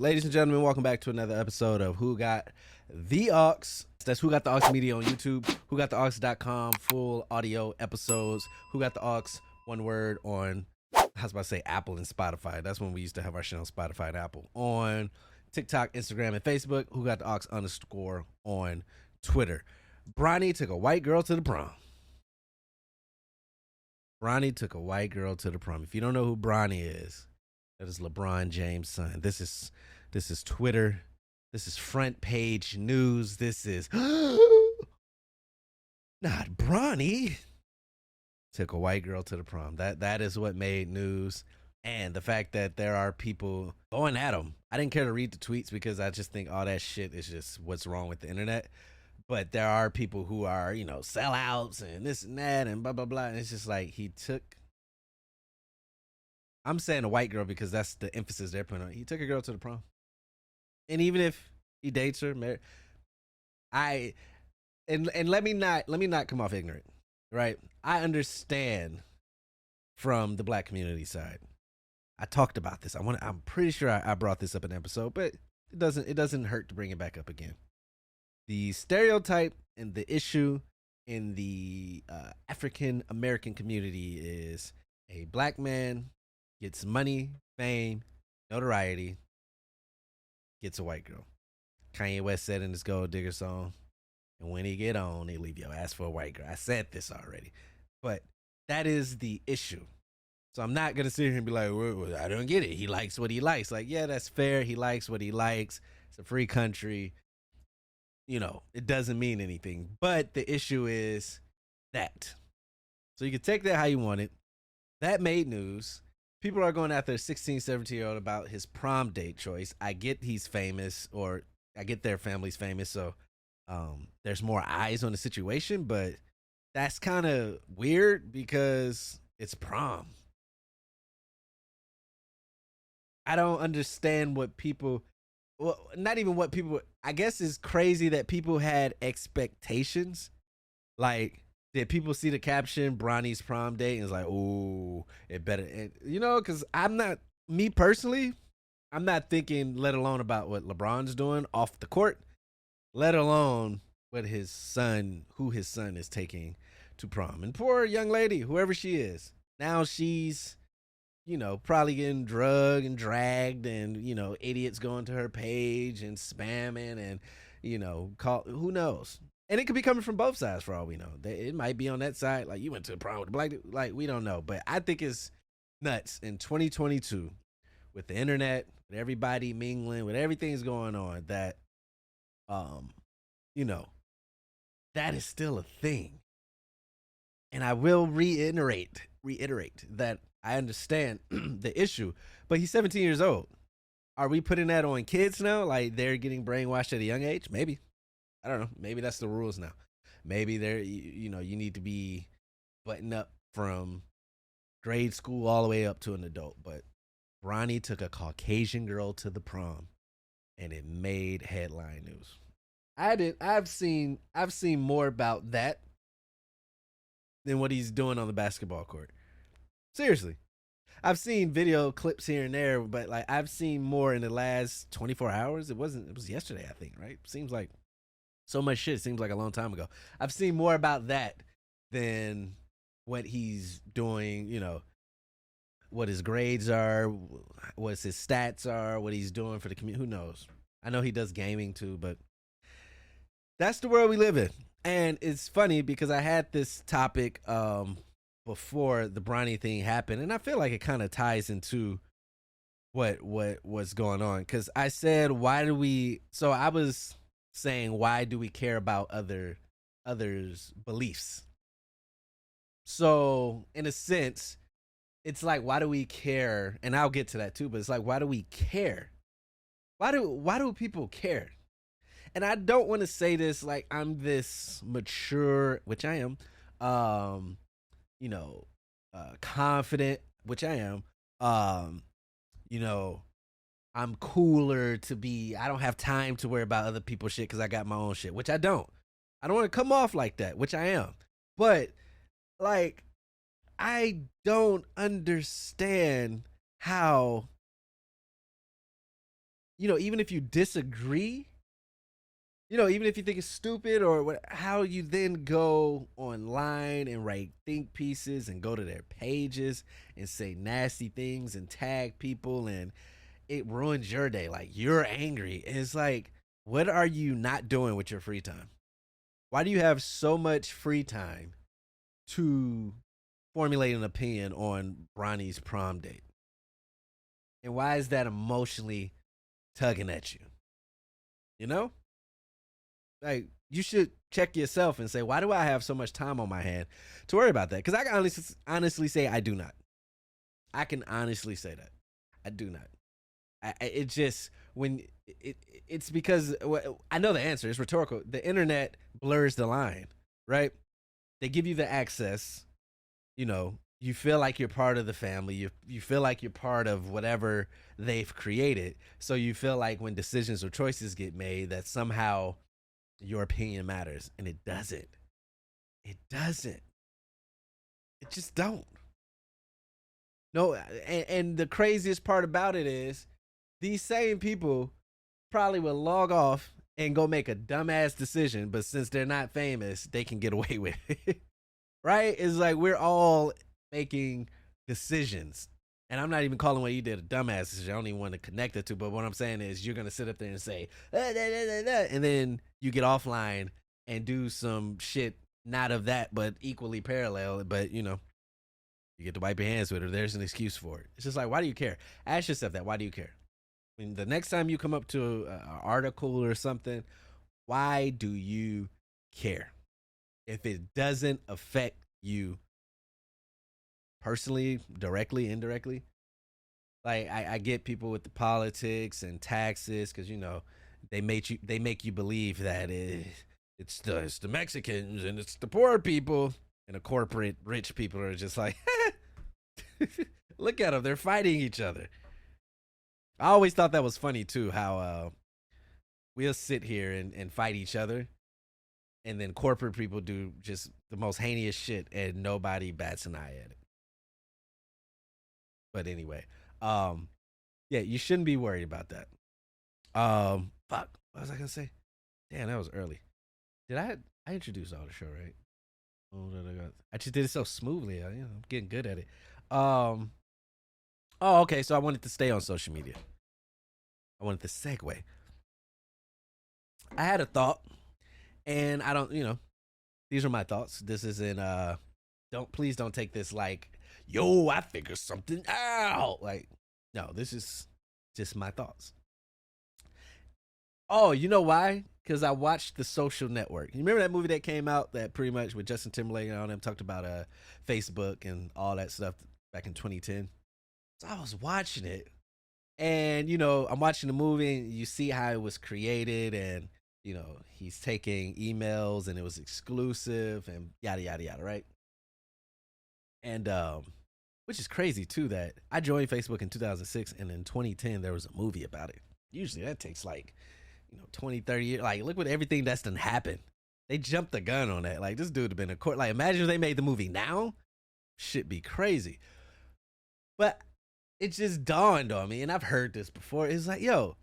Ladies and gentlemen, welcome back to another episode of Who Got the Aux. That's Who Got the Aux Media on YouTube, whogottheaux.com, full audio episodes, Who Got the Aux, one word on, I was about to say Apple and Spotify. That's when we used to have our shit on Spotify and Apple. On TikTok, Instagram, and Facebook, Who Got the Aux _ on Twitter. Bronny took a white girl to the prom. Bronny took a white girl to the prom. If you don't know who Bronny is, that is LeBron James' son. This is Twitter. This is front page news. This is not Bronny took a white girl to the prom. That is what made news. And the fact that there are people going at him. I didn't care to read the tweets because I just think all that shit is just what's wrong with the internet. But there are people who are, sellouts and this and that and blah, blah, blah. And it's just like I'm saying a white girl because that's the emphasis they're putting on. He took a girl to the prom. And even if he dates her, let me not come off ignorant, right? I understand from the black community side. I talked about this. I'm pretty sure I brought this up in an episode, but it doesn't hurt to bring it back up again. The stereotype and the issue in the African American community is a black man gets money, fame, notoriety, gets a white girl. Kanye West said in his Gold Digger song, and when he get on, they leave your ass for a white girl. I said this already, but that is the issue. So I'm not going to sit here and be like, well, I don't get it. He likes what he likes. Like, yeah, that's fair. He likes what he likes. It's a free country. It doesn't mean anything. But the issue is that. So you can take that how you want it. That made news. People are going after a 16, 17-year-old about his prom date choice. I get he's famous, or I get their family's famous, so there's more eyes on the situation, but that's kind of weird because it's prom. I don't understand what people, well, not even what people, I guess it's crazy that people had expectations. Like, did people see the caption, Bronny's prom date? And it's like, oh, it better, because me personally, I'm not thinking, let alone about what LeBron's doing off the court, let alone what who his son is taking to prom. And poor young lady, whoever she is, now she's, probably getting drugged and dragged and, idiots going to her page and spamming and, who knows? And it could be coming from both sides for all we know. It might be on that side, like, you went to the prom with the black dude. Like, we don't know. But I think it's nuts in 2022 with the internet, with everybody mingling, with everything's going on, that, that is still a thing. And I will reiterate that I understand the issue, but he's 17 years old. Are we putting that on kids now? Like, they're getting brainwashed at a young age? Maybe. I don't know. Maybe that's the rules now. Maybe you need to be buttoned up from grade school all the way up to an adult. But Bronny took a Caucasian girl to the prom, and it made headline news. I've seen more about that than what he's doing on the basketball court. Seriously. I've seen video clips here and there, but like, I've seen more in the last 24 hours. It was yesterday, I think, right? Seems like so much shit. Seems like a long time ago. I've seen more about that than what he's doing, what his grades are, what his stats are, what he's doing for the community. Who knows? I know he does gaming too, but that's the world we live in. And it's funny because I had this topic before the Bronny thing happened, and I feel like it kind of ties into what's going on. Because I said, I was saying, why do we care about others' beliefs? So in a sense, it's like, why do we care? And I'll get to that too, but it's like, why do we care? Why do people care? And I don't want to say this like I'm this mature, which I am, confident, which I am, I'm cooler to be, I don't have time to worry about other people's shit because I got my own shit, which I don't. I don't want to come off like that, which I am. But, like, I don't understand how even if you disagree, even if you think it's stupid or what, how you then go online and write think pieces and go to their pages and say nasty things and tag people, and it ruins your day. Like, you're angry. And it's like, what are you not doing with your free time? Why do you have so much free time to formulate an opinion on Bronny's prom date? And why is that emotionally tugging at you? You know? Like, you should check yourself and say, why do I have so much time on my hand to worry about that? Because I can honestly say I do not. I can honestly say that I do not. It just when it's because, well, I know the answer. It's rhetorical. The internet blurs the line, right? They give you the access. You feel like you're part of the family. You feel like you're part of whatever they've created. So you feel like when decisions or choices get made, that somehow your opinion matters, and it doesn't. It doesn't. It just don't. No, and the craziest part about it is these same people probably will log off and go make a dumbass decision, but since they're not famous, they can get away with it. Right? It's like we're all making decisions. And I'm not even calling what you did a dumbass decision. I don't even want to connect it to, but what I'm saying is you're going to sit up there and say, and then you get offline and do some shit not of that, but equally parallel. But, you get to wipe your hands with it. There's an excuse for it. It's just like, why do you care? Ask yourself that. Why do you care? I mean, the next time you come up to an article or something, why do you care? If it doesn't affect you personally, directly, indirectly, like I get people with the politics and taxes because they make you believe that it's the Mexicans and it's the poor people, and the corporate rich people are just like, look at them, they're fighting each other. I always thought that was funny too, how we'll sit here and fight each other, and then corporate people do just the most heinous shit, and nobody bats an eye at it. But anyway, um, yeah, you shouldn't be worried about that. Fuck, what was I gonna say? Damn, that was early. Did I introduced all the show right? Oh, I just did it so smoothly. I'm getting good at it. Um, oh, okay. So I wanted to stay on social media. I wanted to segue. I had a thought, and I don't, these are my thoughts. This isn't don't take this like, yo, I figured something out. Like, no, this is just my thoughts. Oh, you know why? Because I watched The Social Network. You remember that movie that came out that pretty much with Justin Timberlake and all them talked about Facebook and all that stuff back in 2010. So I was watching it, and I'm watching the movie, and you see how it was created, and he's taking emails, and it was exclusive, and yada yada yada, right? And which is crazy too that I joined Facebook in 2006, and in 2010 there was a movie about it. Usually that takes like 20, 30 years. Like, look what everything that's done happened. They jumped the gun on that. Like, this dude have been in court. Like, imagine if they made the movie now. Shit be crazy. But it just dawned on me, and I've heard this before. It's like, yo,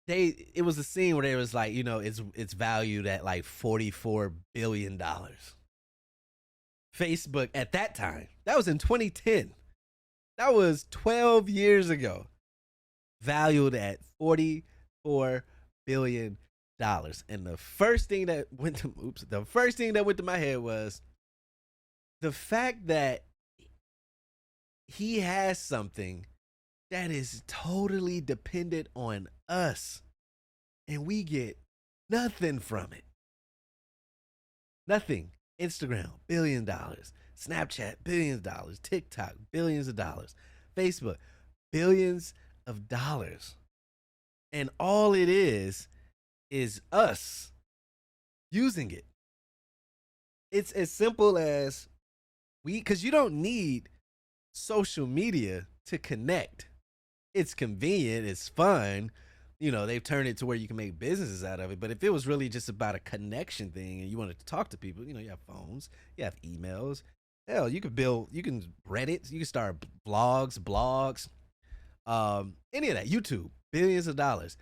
it was a scene where they was like, it's valued at like $44 billion. Facebook at that time, that was in 2010. That was 12 years ago. Valued at $44 billion. And the first thing that went to my head was the fact that he has something that is totally dependent on us, and we get nothing from it. Nothing. Instagram, $1 billion. Snapchat, $billions. TikTok, billions of dollars. Facebook, billions of dollars. And all it is us using it. It's as simple as because you don't need social media to connect. It's convenient, it's fun. They've turned it to where you can make businesses out of it. But if it was really just about a connection thing and you wanted to talk to people, you have phones, you have emails. Hell, you can Reddit, you can start blogs, any of that, YouTube. billions of dollars.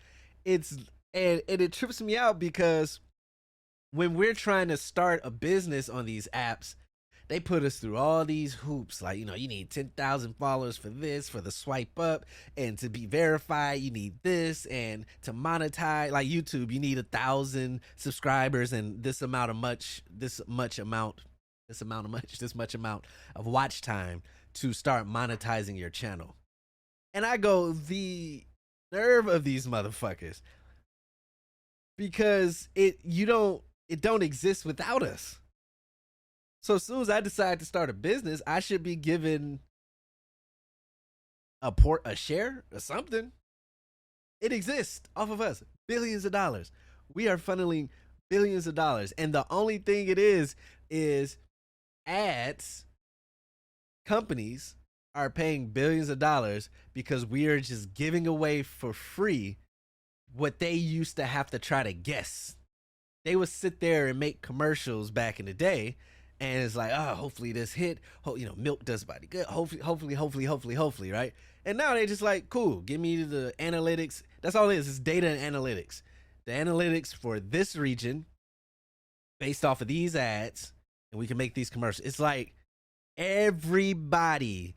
It's and it trips me out because when we're trying to start a business on these apps, they put us through all these hoops. Like, you need 10,000 followers for this, for the swipe up, and to be verified, you need this, and to monetize, like YouTube, you need 1,000 subscribers and this much amount of watch time to start monetizing your channel. And I go, the nerve of these motherfuckers, because it don't exist without us. So as soon as I decide to start a business, I should be given a share or something. It exists off of us. Billions of dollars. We are funneling billions of dollars. And the only thing it is ads. Companies are paying billions of dollars because we are just giving away for free what they used to have to try to guess. They would sit there and make commercials back in the day, and it's like, oh, hopefully this hit. Milk does body good. Hopefully, right? And now they just like, cool, give me the analytics. That's all it is. It's data and analytics. The analytics for this region based off of these ads, and we can make these commercials. It's like everybody,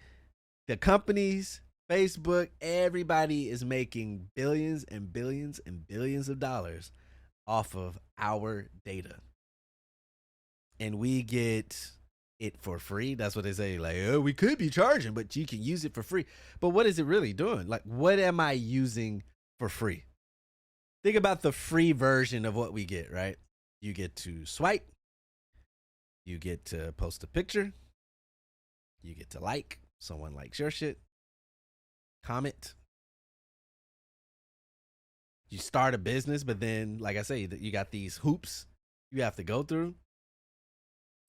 the companies, Facebook, everybody is making billions and billions and billions of dollars off of our data. And we get it for free. That's what they say. Like, oh, we could be charging, but you can use it for free. But what is it really doing? Like, what am I using for free? Think about the free version of what we get, right? You get to swipe. You get to post a picture. You get to like. Someone likes your shit. Comment. You start a business, but then, like I say, you got these hoops you have to go through.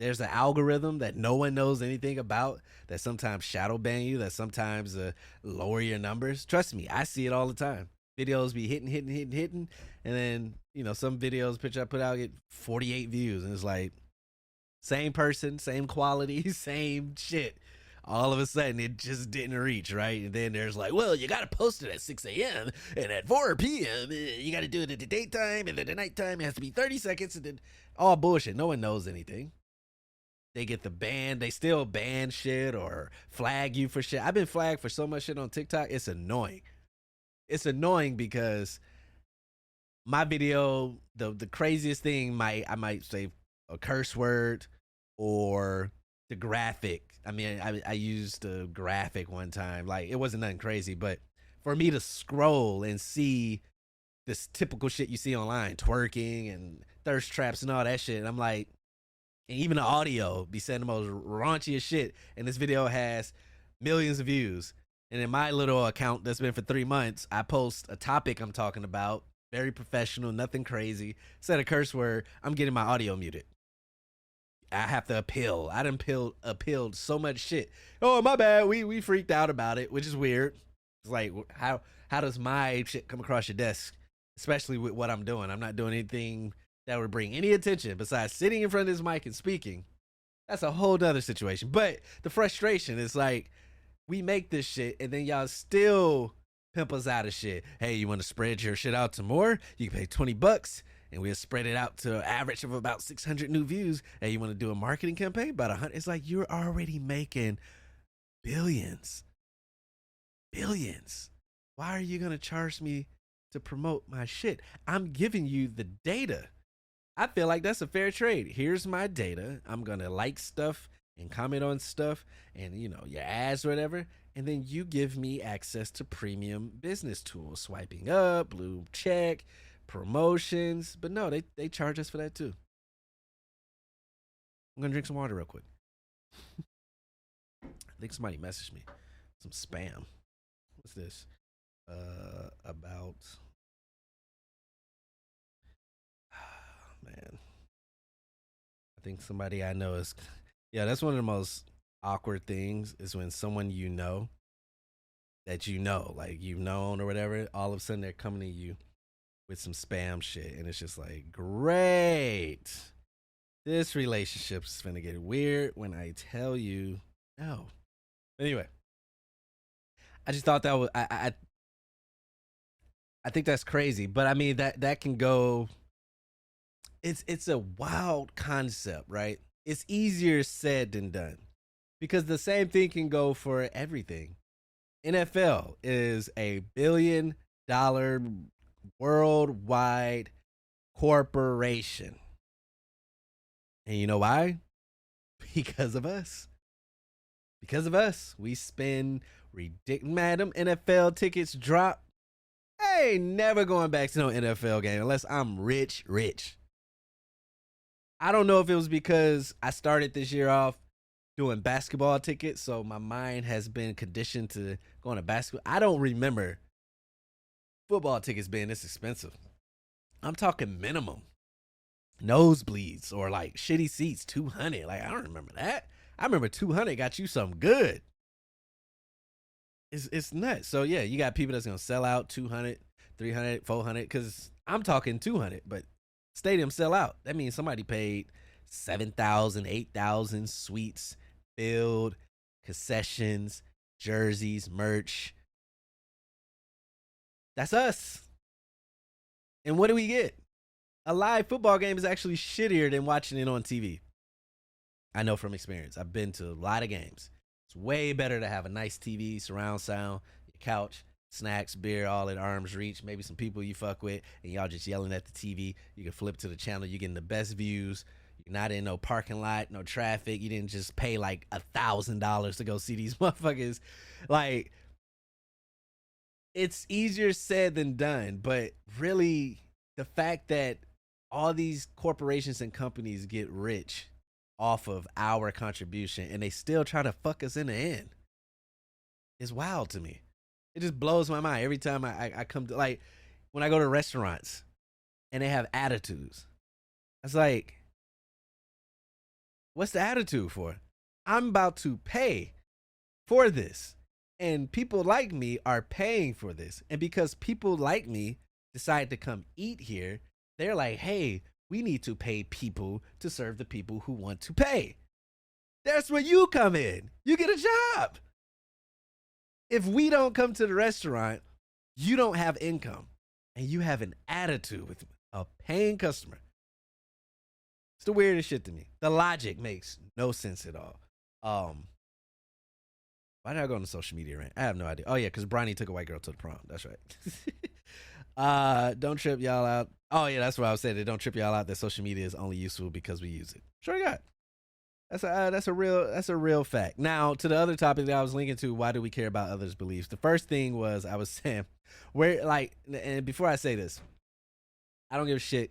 There's an algorithm that no one knows anything about that sometimes shadow ban you, that sometimes lower your numbers. Trust me, I see it all the time. Videos be hitting, and then some videos picture I put out get 48 views, and it's like same person, same quality, same shit. All of a sudden, it just didn't reach, right? And then there's like, well, you got to post it at 6 a.m. and at 4 p.m. You got to do it at the daytime, and then the nighttime it has to be 30 seconds, and then all bullshit. No one knows anything. They get the ban. They still ban shit or flag you for shit. I've been flagged for so much shit on TikTok. It's annoying. It's annoying because my video, the craziest thing, I might say a curse word or the graphic. I mean, I used a graphic one time. Like, it wasn't nothing crazy, but for me to scroll and see this typical shit you see online, twerking and thirst traps and all that shit, and I'm like, and even the audio be saying the most raunchiest shit, and this video has millions of views. And in my little account that's been for 3 months, I post a topic I'm talking about, very professional, nothing crazy, said a curse word, I'm getting my audio muted. I have to appeal. I done appealed so much shit. Oh, my bad. We freaked out about it, which is weird. It's like, how does my shit come across your desk, especially with what I'm doing? I'm not doing anything that would bring any attention besides sitting in front of this mic and speaking. That's a whole nother situation. But the frustration is like, we make this shit and then y'all still pimp us out of shit. Hey, you want to spread your shit out to more? You can pay $20 and we'll spread it out to an average of about 600 new views. Hey, you want to do a marketing campaign? About 100. It's like, you're already making billions. Billions. Why are you going to charge me to promote my shit? I'm giving you the data. I feel like that's a fair trade. Here's my data. I'm going to like stuff and comment on stuff and, your ads or whatever. And then you give me access to premium business tools, swiping up, blue check, promotions. But no, they charge us for that too. I'm going to drink some water real quick. I think somebody messaged me. Some spam. What's this? About... Man. I think somebody I know is... Yeah, that's one of the most awkward things is when someone that like you've known or whatever, all of a sudden they're coming to you with some spam shit. And it's just like, great. This relationship's gonna get weird when I tell you no. Anyway, I just thought that was... I think that's crazy, but I mean that can go. It's a wild concept, right? It's easier said than done because the same thing can go for everything. NFL is a $1 billion worldwide corporation. And you know why? Because of us. Because of us. We spend ridiculous. Madam NFL tickets drop. I ain't never going back to no NFL game unless I'm rich, rich. I don't know if it was because I started this year off doing basketball tickets, so my mind has been conditioned to going to basketball. I don't remember football tickets being this expensive. I'm talking minimum nosebleeds or like shitty seats, 200. Like I don't remember that. I remember 200 got you something good. It's nuts. So yeah, you got people that's gonna sell out 200, 300, 400. Because I'm talking 200, but stadium sell out. That means somebody paid 7,000, 8,000 suites, build, concessions, jerseys, merch. That's us. And what do we get? A live football game is actually shittier than watching it on TV. I know from experience. I've been to a lot of games. It's way better to have a nice TV, surround sound, your couch, snacks, beer, all at arm's reach. Maybe some people you fuck with, and y'all just yelling at the TV. You can flip to the channel. You're getting the best views. You're not in no parking lot, no traffic. You didn't just pay like $1,000 to go see these motherfuckers. Like, it's easier said than done, but really, the fact that all these corporations and companies get rich off of our contribution and they still try to fuck us in the end is wild to me. It just blows my mind every time I come to, like, when I go to restaurants and they have attitudes. It's like, what's the attitude for? I'm about to pay for this. And people like me are paying for this. And because people like me decide to come eat here, they're like, hey, we need to pay people to serve the people who want to pay. That's where you come in. You get a job. If we don't come to the restaurant, you don't have income. And you have an attitude with a paying customer. It's the weirdest shit to me. The logic makes no sense at all. Why did I go on the social media rant? I have no idea. Oh yeah, because Bronny took a white girl to the prom. That's right. Don't trip y'all out. Oh yeah, that's what I was saying. Don't trip y'all out that social media is only useful because we use it. Sure, God. That's a real fact. Now to the other topic that I was linking to, why do we care about others' beliefs? The first thing was I was saying where, like, and before I say this, I don't give a shit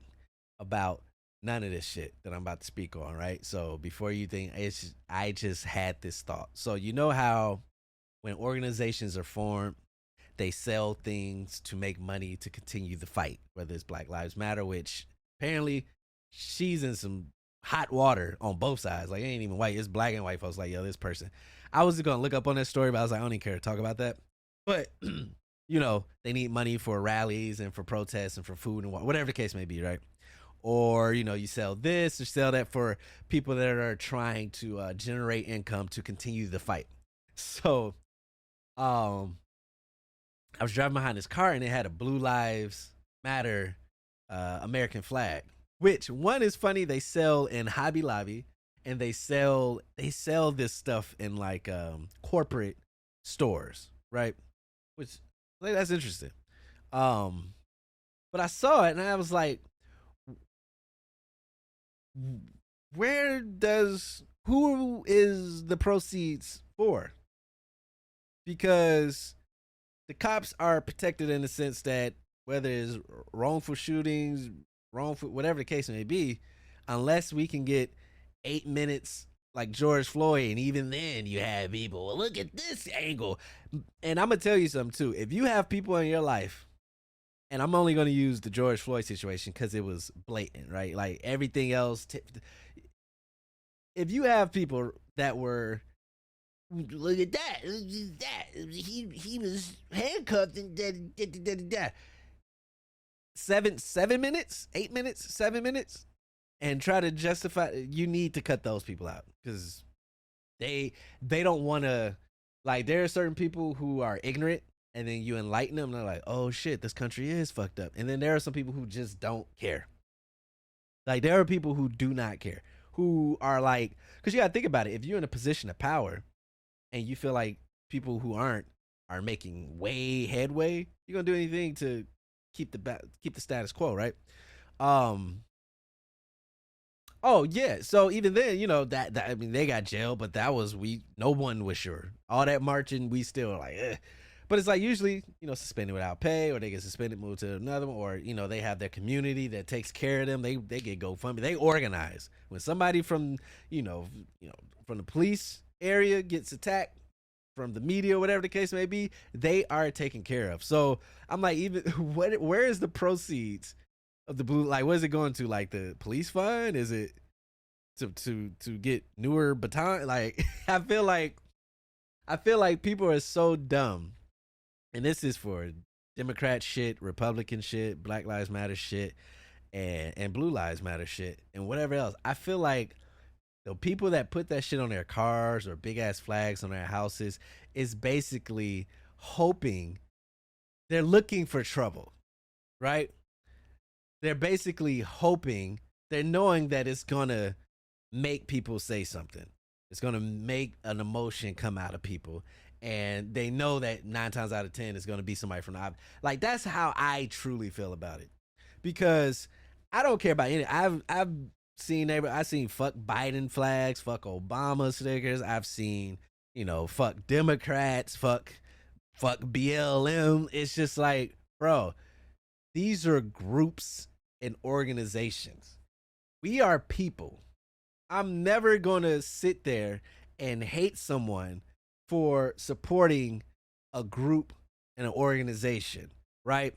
about none of this shit that I'm about to speak on, right? So before you think I just had this thought. So you know how when organizations are formed, they sell things to make money to continue the fight, whether it's Black Lives Matter, which apparently she's in some hot water on both sides. Like, it ain't even white. It's black and white folks like, yo, this person. I was going to look up on that story, but I was like, I don't even care to talk about that. But, you know, they need money for rallies and for protests and for food and whatever the case may be, right? Or, you know, you sell this or sell that for people that are trying to generate income to continue the fight. So, I was driving behind this car and it had a Blue Lives Matter American flag. Which one is funny? They sell in Hobby Lobby, and they sell this stuff in like corporate stores, right? Which, like, that's interesting. But I saw it and I was like, who is the proceeds for? Because the cops are protected in the sense that whether it's wrongful shootings, wrongful, whatever the case may be, unless we can get 8 minutes like George Floyd, and even then you have people, well, look at this angle. And I'm going to tell you something too. If you have people in your life, and I'm only going to use the George Floyd situation because it was blatant, right? Like everything else. If you have people that were, look at that, he was handcuffed and da. 7 minutes, 8 minutes, 7 minutes, and try to justify, you need to cut those people out because they don't want to, like, there are certain people who are ignorant and then you enlighten them, and they're like, oh shit, this country is fucked up. And then there are some people who just don't care. Like there are people who do not care, who are like, because you got to think about it. If you're in a position of power and you feel like people who aren't are making way headway, you're gonna do anything to keep the status quo, right? Um. Oh yeah. So even then, that I mean, they got jailed, but that was we. No one was sure. All that marching, we still like. But it's like usually, suspended without pay, or they get suspended, move to another one, or they have their community that takes care of them. They get GoFundMe. They organize. When somebody from from the police area gets attacked, from the media, whatever the case may be, they are taken care of. So I'm like, even where is the proceeds of the blue? Like, what is it going to? Like the police fund? Is it to get newer baton? Like, I feel like people are so dumb, and this is for Democrat shit, Republican shit, Black Lives Matter shit, and Blue Lives Matter shit, and whatever else. I feel like the people that put that shit on their cars or big ass flags on their houses is basically hoping, they're looking for trouble, right? They're basically hoping, they're knowing that it's gonna make people say something. It's gonna make an emotion come out of people. And they know that 9 times out of 10 is gonna be somebody from the like that's how I truly feel about it. Because I don't care about any I've seen fuck Biden flags, fuck Obama stickers. I've seen, fuck Democrats, fuck BLM. It's just like, bro, these are groups and organizations. We are people. I'm never gonna sit there and hate someone for supporting a group and an organization, right?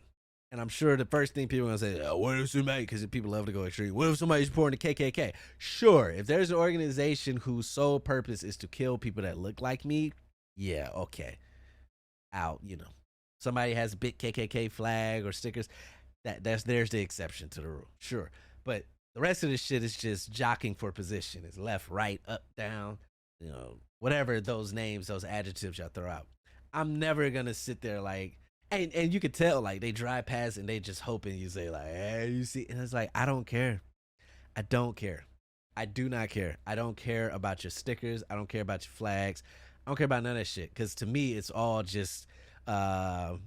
And I'm sure the first thing people are gonna say, oh, what if somebody? Because people love to go extreme. What if somebody's supporting the KKK? Sure, if there's an organization whose sole purpose is to kill people that look like me, yeah, okay, out. Somebody has a big KKK flag or stickers. There's the exception to the rule, sure. But the rest of this shit is just jockeying for position. It's left, right, up, down, whatever those names, those adjectives y'all throw out. I'm never gonna sit there like, and you could tell like they drive past and they just hoping you say like, hey, you see, and it's like, I don't care. I don't care. I do not care. I don't care about your stickers. I don't care about your flags. I don't care about none of that shit. Because to me, it's all just the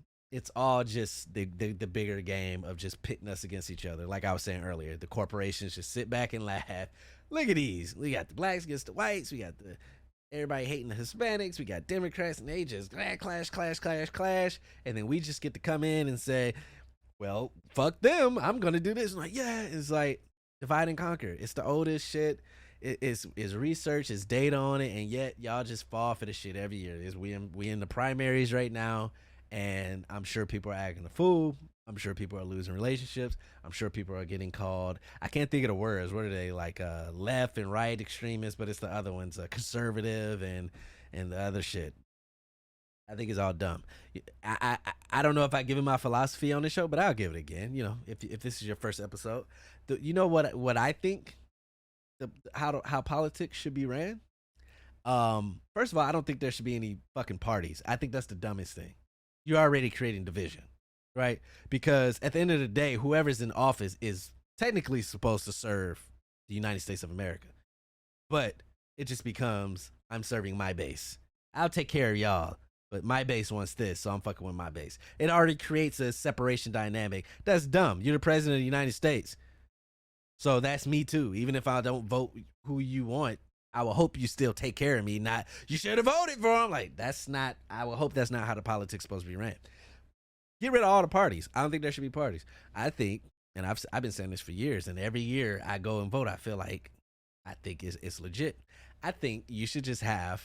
bigger game of just pitting us against each other. Like I was saying earlier, the corporations just sit back and laugh. Look at these. We got the blacks against the whites. We got everybody hating the Hispanics. We got Democrats, and they just clash. And then we just get to come in and say, well, fuck them. I'm going to do this. And like, yeah, it's like divide and conquer. It's the oldest shit. It's research, it's data on it, and yet y'all just fall for the shit every year. We in the primaries right now, and I'm sure people are acting a fool. I'm sure people are losing relationships. I'm sure people are getting called. I can't think of the words. What are they like? Left and right extremists, but it's the other ones, conservative and the other shit. I think it's all dumb. I don't know if I give it my philosophy on the show, but I'll give it again. If this is your first episode, you know what I think, how politics should be ran. First of all, I don't think there should be any fucking parties. I think that's the dumbest thing. You're already creating division, right? Because at the end of the day, whoever's in office is technically supposed to serve the United States of America. But it just becomes, I'm serving my base. I'll take care of y'all, but my base wants this, so I'm fucking with my base. It already creates a separation dynamic. That's dumb. You're the president of the United States. So that's me too. Even if I don't vote who you want, I will hope you still take care of me. Not, you should have voted for him. Like, that's not, I will hope that's not how the politics supposed to be ran. Get rid of all the parties. I don't think there should be parties. I think, and I've been saying this for years, and every year I go and vote, I think it's legit. I think you should just have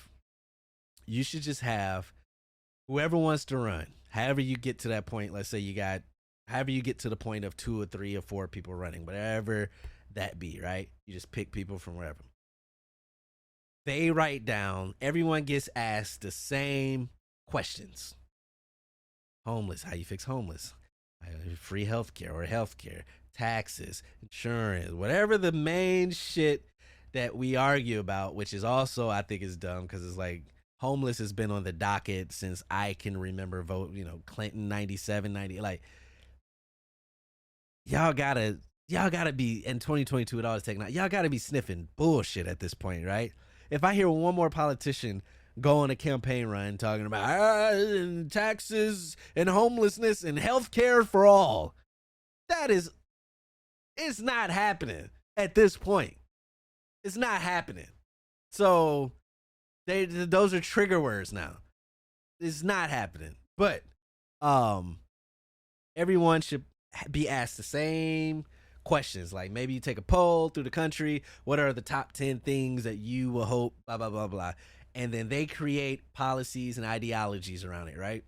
whoever wants to run. However you get to that point, let's say however you get to the point of 2 or 3 or 4 people running, whatever that be, right? You just pick people from wherever. They write down, everyone gets asked the same questions. Homeless, how you fix homeless? Free healthcare or healthcare, taxes, insurance, whatever the main shit that we argue about, which is also, I think, is dumb because it's like, Homeless has been on the docket since I can remember. Vote, Clinton 97, 90. Like, y'all gotta y'all gotta be in 2022 with all this technology. Y'all gotta be sniffing bullshit at this point, right? If I hear one more politician go on a campaign run talking about taxes and homelessness and health care for all, that is, it's not happening at this point. It's not happening. So those are trigger words now. It's not happening. But um everyone should be asked the same questions. Like, maybe you take a poll through the country. What are the top 10 things that you will hope, blah, blah, blah, blah. And then they create policies and ideologies around it, right?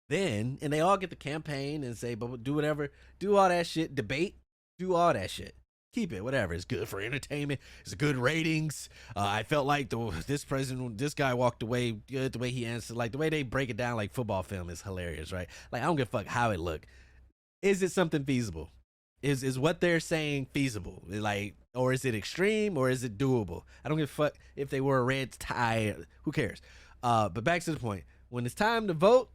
Then, and they all get the campaign and say, but do whatever, do all that shit, debate, do all that shit. Keep it, whatever. It's good for entertainment. It's good ratings. I felt like this guy walked away good. The way he answered, like the way they break it down, like football film, is hilarious, right? Like, I don't give a fuck how it look. Is it something feasible? Is what they're saying feasible? Like, or is it extreme, or is it doable? I don't give a fuck if they wore a red tie. Who cares? But back to the point. When it's time to vote,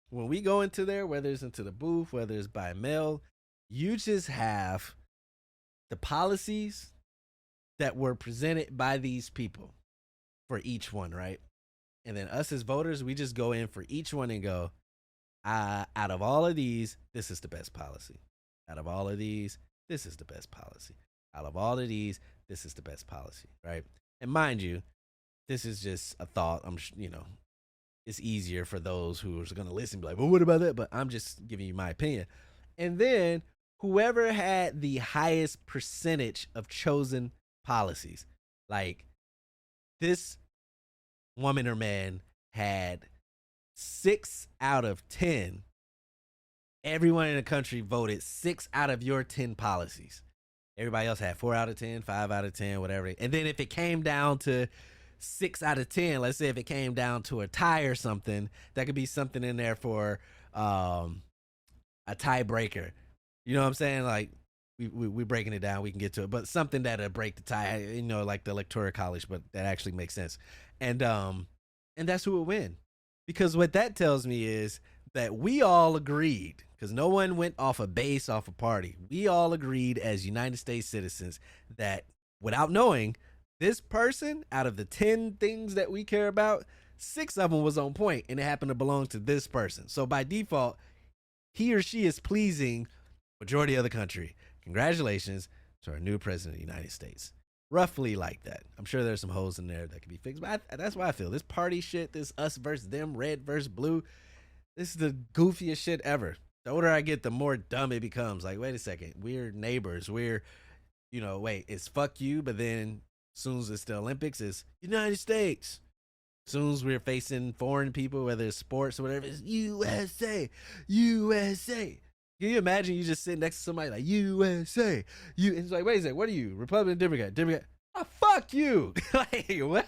when we go into there, whether it's into the booth, whether it's by mail, you just have the policies that were presented by these people for each one, right? And then us as voters, we just go in for each one and go, out of all of these, this is the best policy. Out of all of these, this is the best policy. Out of all of these, this is the best policy, right? And mind you, this is just a thought. It's easier for those who are going to listen, be like, well, what about that? But I'm just giving you my opinion. And then whoever had the highest percentage of chosen policies, like this woman or man had 6 out of 10. Everyone in the country voted 6 out of your 10 policies. Everybody else had 4 out of 10, 5 out of 10, whatever. And then if it came down to 6 out of 10, let's say if it came down to a tie or something, that could be something in there for a tiebreaker. You know what I'm saying? Like, we breaking it down, we can get to it, but something that'll break the tie, like the electoral college, but that actually makes sense. And that's who will win. Because what that tells me is that we all agreed, because no one went off a base, off a party. We all agreed as United States citizens that, without knowing, this person, out of the 10 things that we care about, 6 of them was on point, and it happened to belong to this person. So by default, he or she is pleasing majority of the country. Congratulations to our new president of the United States. Roughly like that. I'm sure there's some holes in there that can be fixed, but that's why I feel this party shit, this us versus them, red versus blue, this is the goofiest shit ever. The older I get, the more dumb it becomes. Like, wait a second, we're neighbors. Wait, it's fuck you, but then as soon as it's the Olympics, it's United States. As soon as we're facing foreign people, whether it's sports or whatever, it's USA, USA. Can you imagine you just sitting next to somebody like USA? It's like, wait a second, what are you? Republican, Democrat? Oh, fuck you. Like, what?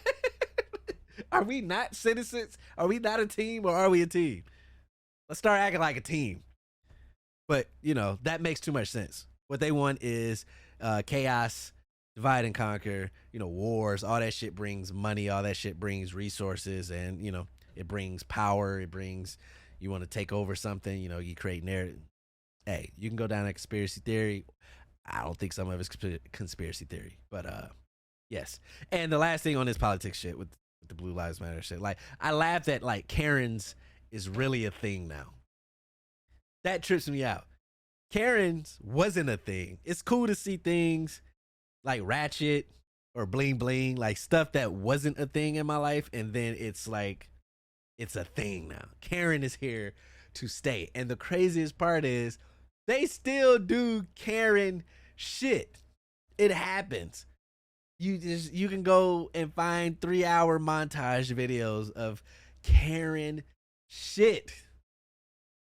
Are we not citizens? Are we not a team, or are we a team? Let's start acting like a team. But, that makes too much sense. What they want is chaos, divide and conquer, wars. All that shit brings money. All that shit brings resources. And, it brings power. It brings, you want to take over something, you create narrative. Hey, you can go down a conspiracy theory. I don't think some of it's conspiracy theory. But, yes. And the last thing on this politics shit with the Blue Lives Matter shit. Like, I laugh that, like, Karen's is really a thing now. That trips me out. Karen's wasn't a thing. It's cool to see things like Ratchet or Bling Bling, like stuff that wasn't a thing in my life, and then it's like, it's a thing now. Karen is here to stay. And the craziest part is they still do Karen shit. It happens. You can go and find 3-hour montage videos of Karen shit.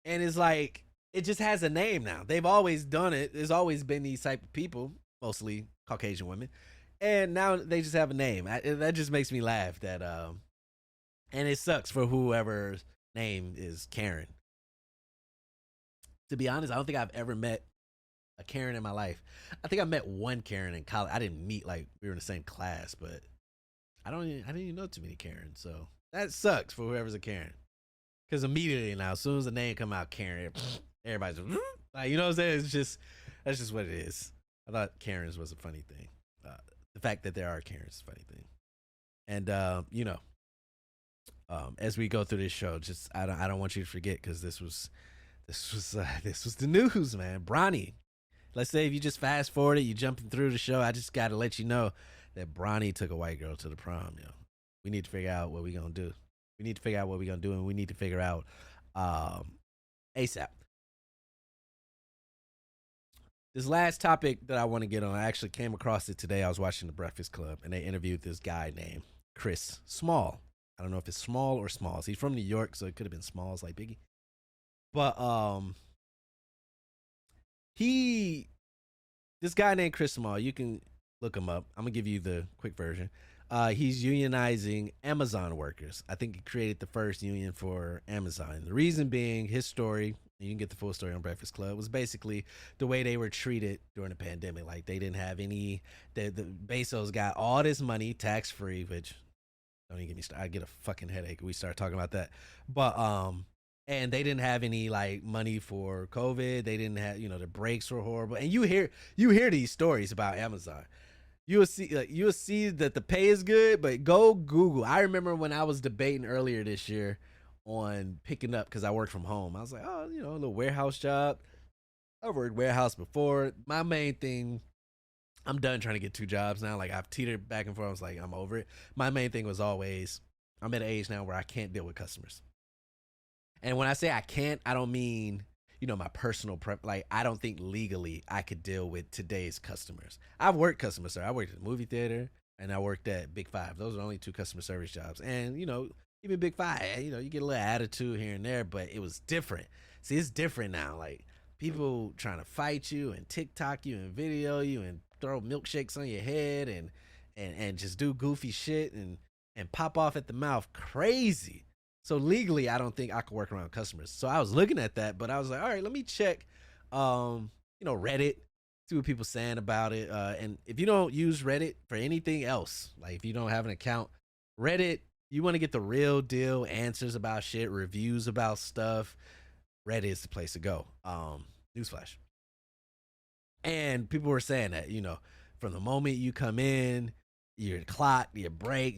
And it's like, it just has a name now. They've always done it. There's always been these type of people, mostly Caucasian women. And now they just have a name. That just makes me laugh that, and it sucks for whoever's name is Karen. To be honest, I don't think I've ever met a Karen in my life. I think I met one Karen in college. I didn't meet, like, we were in the same class, but I didn't even know too many Karens, so that sucks for whoever's a Karen. Because immediately now, as soon as the name come out, Karen, everybody's like, you know what I'm saying? It's just that's just what it is. I thought Karens was a funny thing. The fact that there are Karens is a funny thing. And as we go through this show, just I don't want you to forget because this was the news, man. Bronny. Let's say if you just fast forward it, you jumping through the show. I just got to let you know that Bronny took a white girl to the prom. We need to figure out what we gonna do. We need to figure out what we gonna do, and we need to figure out ASAP. This last topic that I want to get on, I actually came across it today. I was watching The Breakfast Club, and they interviewed this guy named Chris Small. I don't know if it's Small or Smalls. He's from New York, so it could have been Smalls like Biggie. But he this guy named Chris Small, you can look him up. I'm gonna give you the quick version. He's unionizing Amazon workers. I think he created the first union for Amazon. The reason being his story, you can get the full story on Breakfast Club, was basically the way they were treated during the pandemic. Like they didn't have any, the Bezos got all this money tax free, which don't even get me started. I get a fucking headache when we start talking about that. But and they didn't have any like money for COVID. They didn't have, the breaks were horrible. And you hear these stories about Amazon. You'll see that the pay is good, but go Google. I remember when I was debating earlier this year on picking up because I worked from home. I was like, oh, a little warehouse job. I've worked warehouse before. My main thing, I'm done trying to get two jobs now. Like I've teetered back and forth. I was like, I'm over it. My main thing was always, I'm at an age now where I can't deal with customers. And when I say I can't, I don't mean, my personal prep. Like, I don't think legally I could deal with today's customers. I've worked customer service. I worked at a movie theater and I worked at Big Five. Those are the only two customer service jobs. And, even Big Five, you get a little attitude here and there, but it was different. See, it's different now. Like, people trying to fight you and TikTok you and video you and throw milkshakes on your head and just do goofy shit and pop off at the mouth crazy. So legally, I don't think I could work around customers. So I was looking at that, but I was like, all right, let me check, Reddit, see what people saying about it. And if you don't use Reddit for anything else, like if you don't have an account, Reddit, you want to get the real deal answers about shit, reviews about stuff. Reddit is the place to go. Newsflash. And people were saying that, from the moment you come in, your clock, your break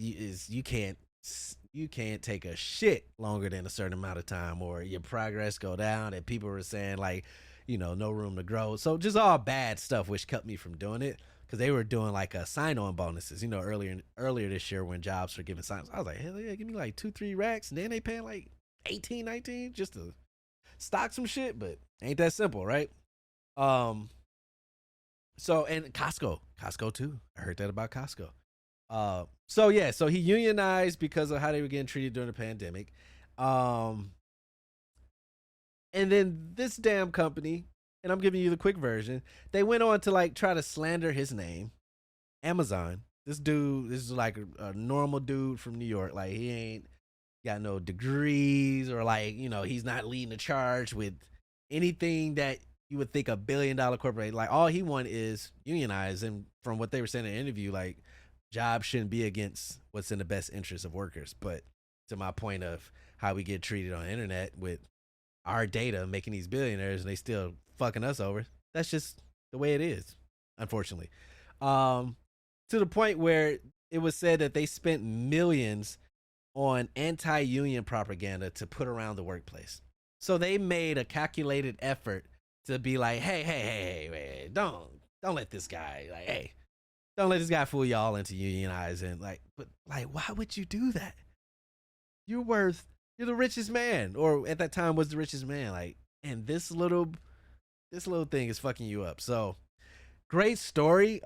you can't take a shit longer than a certain amount of time, or your progress go down. And people were saying like, no room to grow. So just all bad stuff, which kept me from doing it because they were doing like a sign-on bonuses. Earlier this year when jobs were giving signs, I was like, hell yeah, give me like 2-3 racks, and then they paying like 18, 19 just to stock some shit. But ain't that simple, right? So and Costco too. I heard that about Costco. So he unionized because of how they were getting treated during the pandemic. And then this damn company, and I'm giving you the quick version, they went on to like try to slander his name, Amazon. This is like a normal dude from New York. Like he ain't got no degrees or like, he's not leading the charge with anything that you would think $1 billion corporate. Like all he wanted is unionize. And from what they were saying in the interview, like jobs shouldn't be against what's in the best interest of workers. But to my point of how we get treated on the internet with our data making these billionaires and they still fucking us over, that's just the way it is, unfortunately. To the point where it was said that they spent millions on anti-union propaganda to put around the workplace. So they made a calculated effort to be like, hey, don't let this guy, like, hey, don't let this guy fool y'all into unionizing. Like, but like, why would you do that? You're the richest man, or at that time was the richest man. Like, and this little thing is fucking you up. So great story.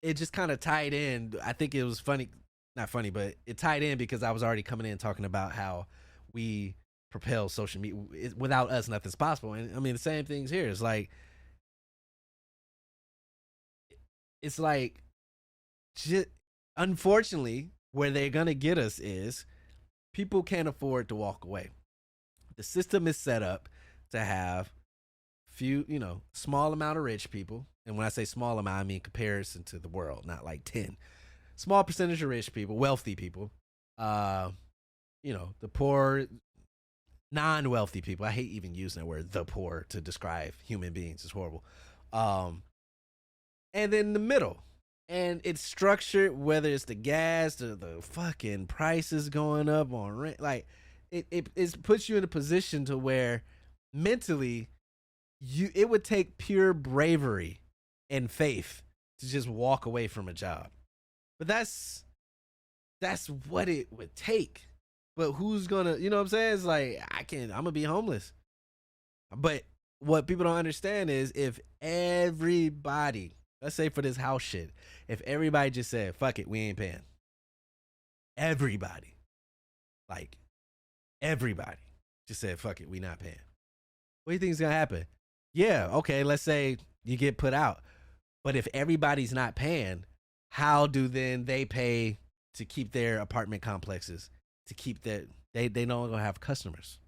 It just kind of tied in. I think it was funny, not funny, but it tied in because I was already coming in talking about how we propel social media. Without us, nothing's possible. And I mean, the same things here. It's like, unfortunately, where they're gonna get us is people can't afford to walk away. The system is set up to have small amount of rich people. And when I say small amount, I mean comparison to the world, not like 10. small percentage of rich people, wealthy people, uh, the poor, non-wealthy people. I hate even using that word, the poor, to describe human beings. It's horrible. Um, and then the middle. And it's structured, whether it's the gas, the fucking prices going up on rent. Like, it puts you in a position to where mentally it would take pure bravery and faith to just walk away from a job. But that's what it would take. But who's gonna, you know what I'm saying? It's like, I'm gonna be homeless. But what people don't understand is, if everybody, let's say for this house shit, if everybody just said, fuck it, we ain't paying. Everybody. Like, everybody just said, fuck it, we not paying. What do you think is gonna happen? Yeah, okay, let's say you get put out. But if everybody's not paying, how do then they pay to keep their apartment complexes, to keep their, they no longer have customers?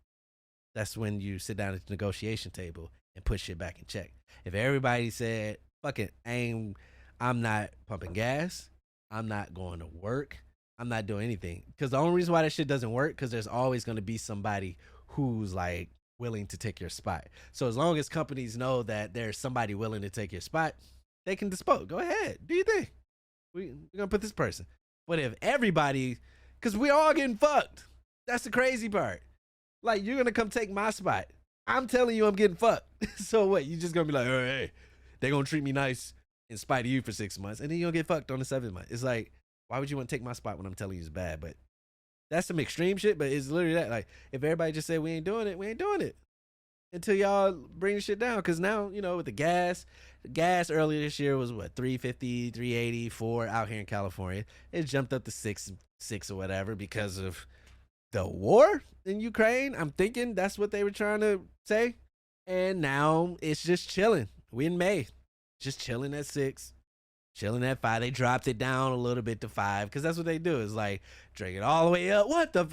That's when you sit down at the negotiation table and put shit back in check. If everybody said, fuck it, I'm not pumping gas, I'm not going to work, I'm not doing anything. Because the only reason why that shit doesn't work, because there's always going to be somebody who's like willing to take your spot. So as long as companies know that there's somebody willing to take your spot, they can dispose. Go ahead, do you think? We're going to put this person. But if everybody, because we're all getting fucked. That's the crazy part. Like, you're going to come take my spot. I'm telling you I'm getting fucked. So what? You just going to be like, hey, they're going to treat me nice in spite of you for 6 months, and then you're going to get fucked on the 7th month. It's like, why would you want to take my spot when I'm telling you it's bad? But that's some extreme shit, but it's literally that. Like, if everybody just said we ain't doing it, we ain't doing it until y'all bring the shit down. Because now, with the gas earlier this year was what, $3.50, $3.80, $4 out here in California. It jumped up to six or whatever because of the war in Ukraine. I'm thinking that's what they were trying to say. And now it's just chilling. We in May, just chilling at 6, chilling at 5. They dropped it down a little bit to 5 because that's what they do. Is like drag it all the way up.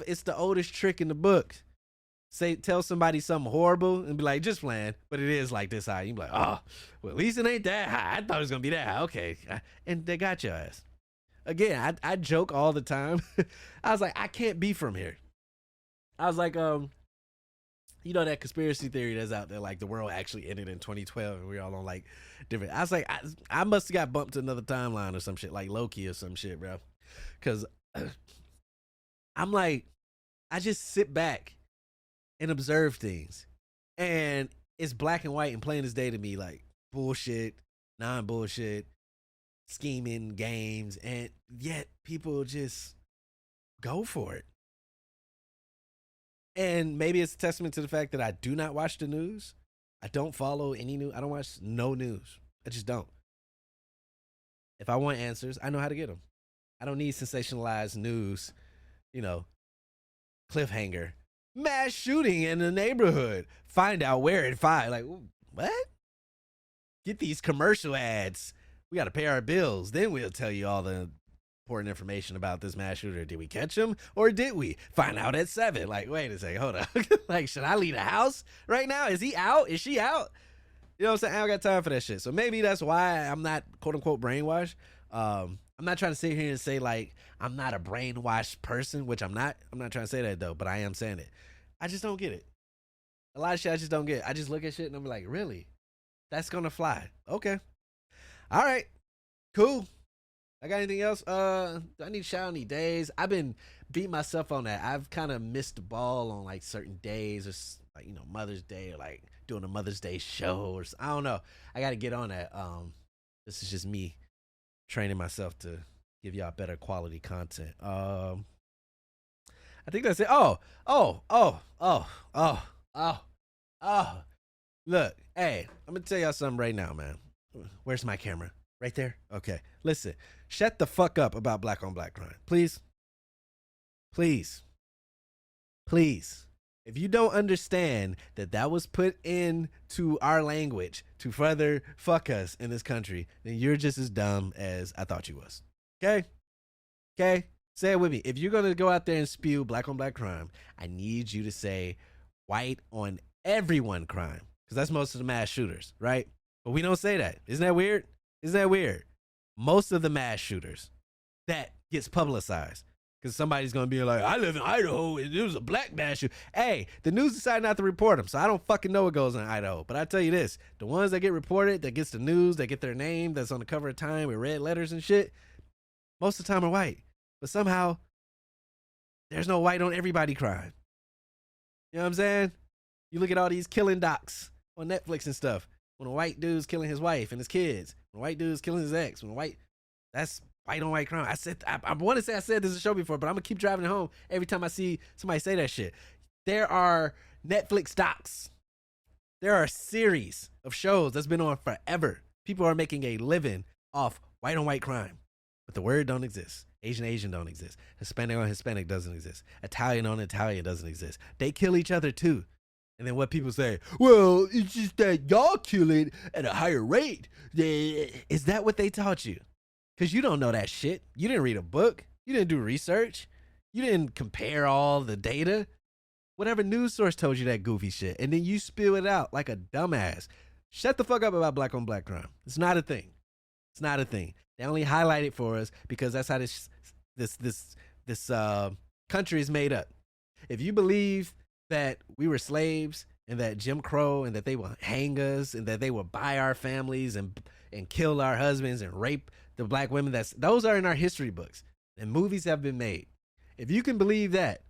It's the oldest trick in the book. Tell somebody something horrible and be like, just playing, but it is like this high. You be like, oh, well, at least it ain't that high. I thought it was gonna be that high. Okay, and they got your ass. Again, I joke all the time. I was like, I can't be from here. I was like, that conspiracy theory that's out there, like the world actually ended in 2012 and we're all on like different. I was like, I must have got bumped to another timeline or some shit, like Loki or some shit, bro. Because I'm like, I just sit back and observe things, and it's black and white and plain as day to me, like bullshit, non-bullshit, scheming games, and yet people just go for it. And maybe it's a testament to the fact that I do not watch the news. I don't follow any news. I don't watch no news. I just don't. If I want answers, I know how to get them. I don't need sensationalized news, cliffhanger. Mass shooting in the neighborhood. Find out where at 5. Like, what? Get these commercial ads. We got to pay our bills. Then we'll tell you all the important information about this mass shooter. Did we catch him or did we? Find out at 7. Like, wait a second, hold on. Like, should I leave the house right now? Is he out? Is she out? You know what I'm saying? I don't got time for that shit. So maybe that's why I'm not quote unquote brainwashed. I'm not trying to sit here and say like I'm not a brainwashed person, which I'm not. I'm not trying to say that though, but I am saying it. I just don't get it. A lot of shit I just don't get. I just look at shit and I'm like, really? That's gonna fly. Okay. All right. Cool. I got anything else? Do I need to shout any days? I've been beating myself on that. I've kind of missed the ball on like certain days, or like Mother's Day, or like doing a Mother's Day show, or I don't know. I got to get on that. This is just me training myself to give y'all better quality content. I think that's it. Look, hey, I'm gonna tell y'all something right now, man. Where's my camera? Right there? Okay. Listen, shut the fuck up about black on black crime. Please. Please. Please. If you don't understand that was put into our language to further fuck us in this country, then you're just as dumb as I thought you was. Okay? Okay? Say it with me. If you're going to go out there and spew black on black crime, I need you to say white on everyone crime. Because that's most of the mass shooters, right? But we don't say that. Isn't that weird? Isn't that weird? Most of the mass shooters that gets publicized. Because somebody's going to be like, I live in Idaho and there was a black mass shooting. Hey, the news decided not to report them, so I don't fucking know what goes on in Idaho. But I tell you this, the ones that get reported, that gets the news, that get their name, that's on the cover of Time with red letters and shit, most of the time are white. But somehow, there's no white on everybody crime. You know what I'm saying? You look at all these killing docs on Netflix and stuff. When a white dude's killing his wife and his kids. When a white dude's killing his ex. That's white on white crime. I want to say I said this in a show before, but I'm going to keep driving it home every time I see somebody say that shit. There are Netflix docs. There are a series of shows that's been on forever. People are making a living off white on white crime. But the word don't exist. Asian don't exist. Hispanic on Hispanic doesn't exist. Italian on Italian doesn't exist. They kill each other too. And then what people say, well, it's just that y'all kill it at a higher rate. Is that what they taught you? Because you don't know that shit. You didn't read a book. You didn't do research. You didn't compare all the data. Whatever news source told you that goofy shit. And then you spill it out like a dumbass. Shut the fuck up about black on black crime. It's not a thing. It's not a thing. They only highlight it for us because that's how this country is made up. If you believe that we were slaves and that Jim Crow and that they will hang us and that they will buy our families and kill our husbands and rape the black women, those are in our history books and movies have been made. If you can believe that,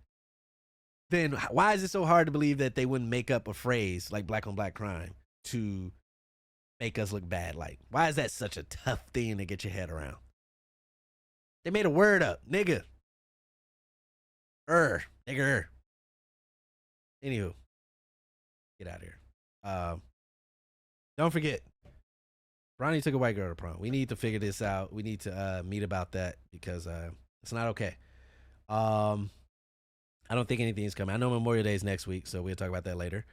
then why is it so hard to believe that they wouldn't make up a phrase like black on black crime to make us look bad? Like, why is that such a tough thing to get your head around? They made a word up, nigga. Nigger. Anywho, get out of here. Don't forget, Bronny took a white girl to prom. We need to figure this out. We need to meet about that because it's not okay. I don't think anything's coming. I know Memorial Day is next week, so we'll talk about that later.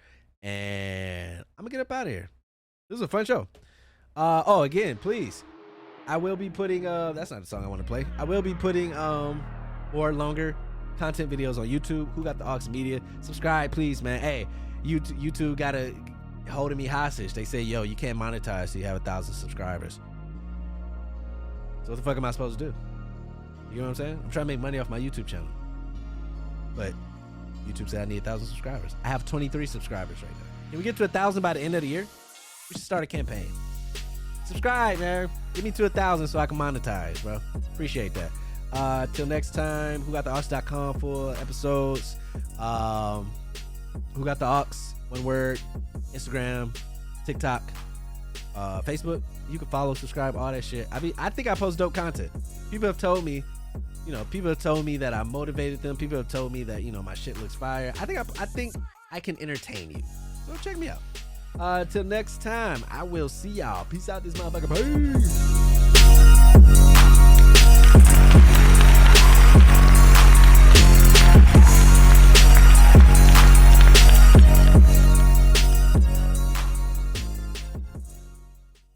And I'm gonna get up out of here. This is a fun show. Again, please. I will be putting that's not the song I want to play. I will be putting more longer content videos on YouTube. Who Got the Aux Media? Subscribe, please, man. Hey, YouTube gotta holding me hostage. They say, yo, you can't monetize till you have 1,000 subscribers. So what the fuck am I supposed to do? You know what I'm saying? I'm trying to make money off my YouTube channel. But YouTube said I need 1,000 subscribers. I have 23 subscribers right now. Can we get to 1,000 by the end of the year? We should start a campaign. Subscribe, man. Get me to 1,000 so I can monetize, bro. Appreciate that. Till next time, whogottheaux.com for episodes. Who Got the Aux, one word, Instagram, TikTok, Facebook. You can follow, subscribe, all that shit. I think I post dope content. People have told me, that I motivated them. People have told me that, my shit looks fire. I think I can entertain you. So check me out. Till next time, I will see y'all. Peace out, this motherfucker. Peace.